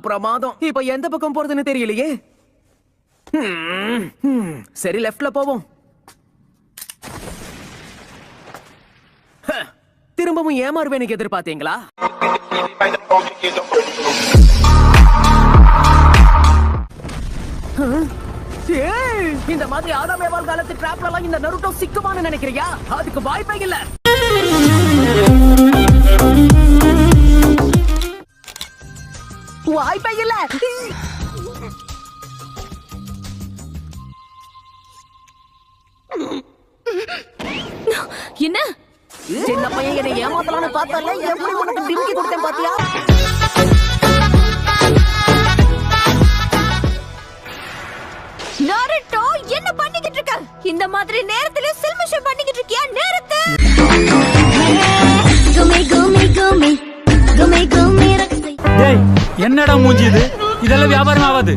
பிரமாதம். இப்ப எந்த பக்கம் போறதுன்னு தெரியலையே. சரி, லெஃப்ட்ல போவோம். திரும்பவும் ஏமாறுவேனுக்கு எதிர்பார்த்தீங்களா? இந்த மாதிரி ஆதாம் ஏவாள் காலத்து டிராப்ல எல்லாம் இந்த நருட்டோ சிக்குமான்னு நினைக்கிறியா? அதுக்கு வாய்ப்பே இல்ல. வாய்ப்பே இல்ல. என்ன சின்ன பையன் என்னை ஏமாத்தலாம்னு பார்த்தல, எப்படி உனக்கு டிமிக்கி கொடுத்தேன் பாத்தியா? நாருட்டோ, என்ன பண்ணிக்கிட்டு இருக்க? இந்த மாதிரி நேரத்துல சில்மிஷம் பண்ணிக்கிட்டு இருக்கியா? நேரத்தை என்னடா மூஞ்சி இது? இதெல்லாம் வியாபாரம் ஆகாது.